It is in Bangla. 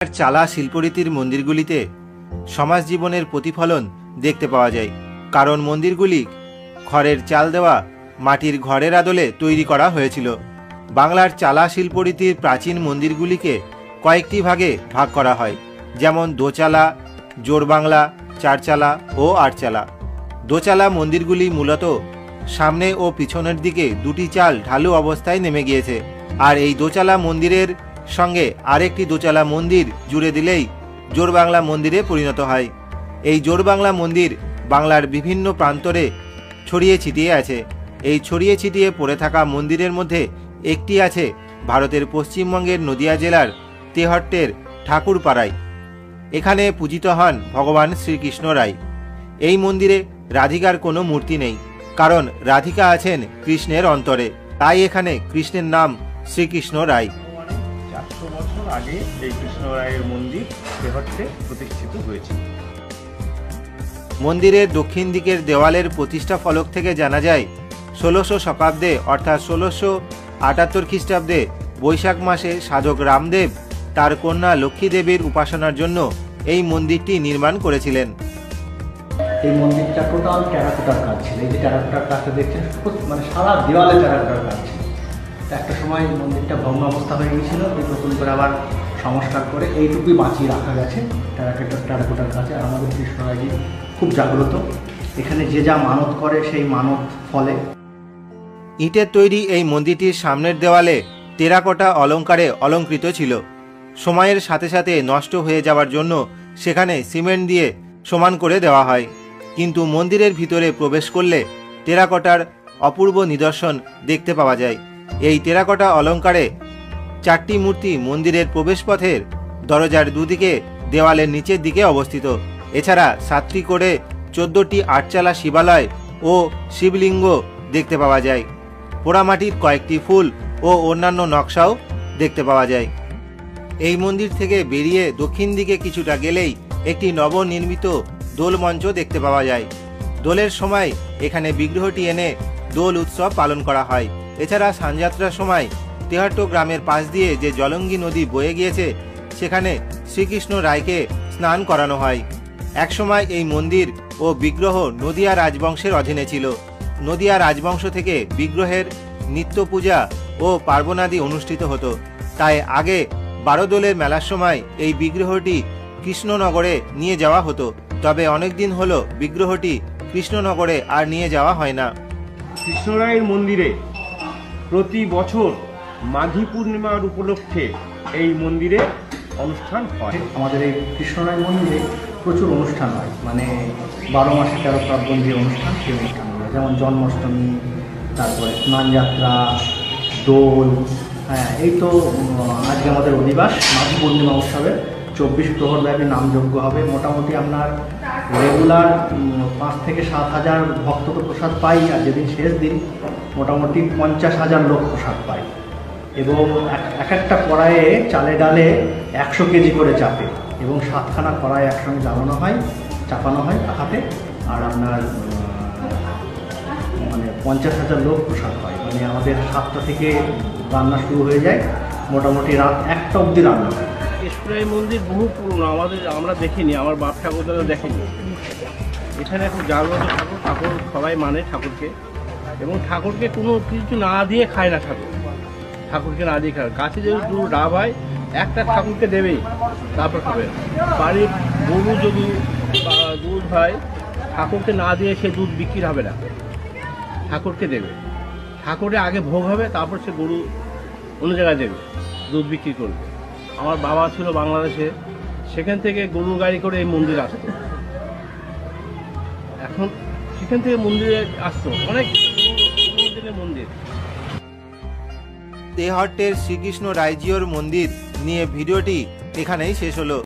চালা শিল্পরীতির মন্দিরগুলিতে সমাজ জীবনের প্রতিফলন দেখতে পাওয়া যায়, কারণ মন্দিরগুলি খড়ের চাল দেওয়া মাটির ঘরের আদলে তৈরি করা হয়েছিল। বাংলার চালা শিল্পরীতির প্রাচীন মন্দিরগুলিকে কয়েকটি ভাগে ভাগ করা হয়, যেমন দোচালা, জোড়বাংলা, চারচালা ও আটচালা। দোচালা মন্দিরগুলি মূলত সামনে ও পিছনের দিকে দুটি চাল ঢালু অবস্থায় নেমে গিয়েছে, আর এই দোচালা মন্দিরের সঙ্গে আরেকটি দোচালা মন্দির জুড়ে দিলেই জোড়বাংলা মন্দিরে পরিণত হয়। এই জোড়বাংলা মন্দির বাংলার বিভিন্ন প্রান্তরে ছড়িয়ে ছিটিয়ে আছে। এই ছড়িয়ে ছিটিয়ে পড়ে থাকা মন্দিরের মধ্যে একটি আছে ভারতের পশ্চিমবঙ্গের নদিয়া জেলার তেহট্টের ঠাকুরপাড়ায়। এখানে পূজিত হন ভগবান শ্রীকৃষ্ণ রায়। এই মন্দিরে রাধিকার কোনো মূর্তি নেই, কারণ রাধিকা আছেন কৃষ্ণের অন্তরে, তাই এখানে কৃষ্ণের নাম শ্রীকৃষ্ণ রায়। 400 বছর আগে এই কৃষ্ণ রায়ের মন্দির তেহট্টে প্রতিষ্ঠিত হয়েছে। মন্দিরের দক্ষিণ দিকের দেওয়ালের প্রতিষ্ঠা ফলক থেকে জানা যায় 1600 শতাব্দে অর্থাৎ 1678 খ্রিস্টাব্দে বৈশাখ মাসে সাধক রামদেব তার কন্যা লক্ষ্মী দেবীর উপাসনার জন্য এই মন্দিরটি নির্মাণ করেছিলেন। এই মন্দিরটা টোটাল টেরাকোটার কাজ ছিল। এই যে টেরাকোটার কাজটা দেখছেন, মানে সারা দেওয়ালে টেরাকোটার কাজ ছিল। একটা সময় মন্দিরটা ভগ্ন অবস্থা হয়ে গিয়েছিল, নতুন করে আবার সংস্কার করে এইটুকুই বাঁচিয়ে রাখা গেছে টেরাকোটার কাছে। আর আমাদের কৃষ্ণরায়জি খুব জাগ্রত, এখানে যে যা মানত করে সেই মানত ফলে। ইটের তৈরি এই মন্দিরটির সামনের দেওয়ালে টেরাকোটা অলঙ্কারে অলঙ্কৃত ছিল। সময়ের সাথে সাথে নষ্ট হয়ে যাওয়ার জন্য সেখানে সিমেন্ট দিয়ে সমান করে দেওয়া হয়, কিন্তু মন্দিরের ভিতরে প্রবেশ করলে টেরাকোটার অপূর্ব নিদর্শন দেখতে পাওয়া যায়। এই টেরাকোটা অলঙ্কারে 4টি মূর্তি মন্দিরের প্রবেশপথের দরজার দুদিকে দেওয়ালের নিচের দিকে অবস্থিত। এছাড়া 7টি করে 14টি আটচালা শিবালয় ও শিবলিঙ্গ দেখতে পাওয়া যায়। পোড়ামাটির কয়েকটি ফুল ও অন্যান্য নকশাও দেখতে পাওয়া যায়। এই মন্দির থেকে বেরিয়ে দক্ষিণ দিকে কিছুটা গেলেই একটি নবনির্মিত দোল মঞ্চ দেখতে পাওয়া যায়। দোলের সময় এখানে বিগ্রহটি এনে দোল উৎসব পালন করা হয়। এছাড়া সানযাত্রার সময় তেহট্ট গ্রামের পাশ দিয়ে যে জলঙ্গি নদী বয়ে গিয়েছে, সেখানে শ্রীকৃষ্ণ রায়কে স্নান করানো হয়। একসময় এই মন্দির ও বিগ্রহ নদিয়া রাজবংশের অধীনে ছিল। নদিয়া রাজবংশ থেকে বিগ্রহের নিত্য পূজা ও পার্বণাদি অনুষ্ঠিত হতো, তাই আগে 12 দোলের মেলার সময় এই বিগ্রহটি কৃষ্ণনগরে নিয়ে যাওয়া হতো। তবে অনেকদিন হলো বিগ্রহটি কৃষ্ণনগরে আর নিয়ে যাওয়া হয় না। কৃষ্ণরায়ের মন্দিরে প্রতি বছর মাঘী পূর্ণিমার উপলক্ষে এই মন্দিরে অনুষ্ঠান হয়। আমাদের এই কৃষ্ণরায় মন্দিরে প্রচুর অনুষ্ঠান হয়, মানে 12 মাসে 13 পার্বণ যে অনুষ্ঠান, সেই অনুষ্ঠানগুলো, যেমন জন্মাষ্টমী, তারপরে স্নানযাত্রা, দোল। হ্যাঁ, এই তো আজকে আমাদের অধিবাস মাঘী পূর্ণিমা উৎসবে 24 প্রহর ব্যাপী নামযজ্ঞ হবে। মোটামুটি আপনার রেগুলার 5 থেকে 7 হাজার ভক্ত তো প্রসাদ পাই, আর যেদিন শেষ দিন মোটামুটি 50,000 লোক প্রসাদ পায়। এবং একটা কড়াইয়ে চালে ডালে 100 কেজি করে চাপে, এবং 7খানা কড়াই একসঙ্গে চাপানো হয় হাতে, আর আপনার মানে 50,000 লোক প্রসাদ পায়। মানে আমাদের 7টা থেকে রান্না শুরু হয়ে যায়, মোটামুটি রাত 1টা অবধি রান্না হয়। কৃষ্ণরায় মন্দির বহু পুরনো, আমরা দেখিনি, আমার বাপ ঠাকুরদারা দেখেনি। এখানে খুব জাগ্রত ঠাকুর সবাই মানে ঠাকুরকে, এবং ঠাকুরকে কোনো কিছু না দিয়ে খায় না। ঠাকুরকে না দিয়ে খায়, গাছে যদি দুটো ডাব হয় একটা ঠাকুরকে দেবেই, তারপর খাবে। বাড়ির গরু যদি দুধ হয়, ঠাকুরকে না দিয়ে সে দুধ বিক্রি হবে না, ঠাকুরকে দেবে। ঠাকুরে আগে ভোগ হবে, তারপর সে গরু অন্য জায়গায় দেবে, দুধ বিক্রি করবে। আমার বাবা ছিল বাংলাদেশে, সেখান থেকে গরু গাড়ি করে এই মন্দির আসতো। এখন সেখান থেকে মন্দিরে আসতো অনেক দিনের মন্দির। তেহট্টের শ্রীকৃষ্ণ রায়জিওর মন্দির নিয়ে ভিডিওটি এখানেই শেষ হলো।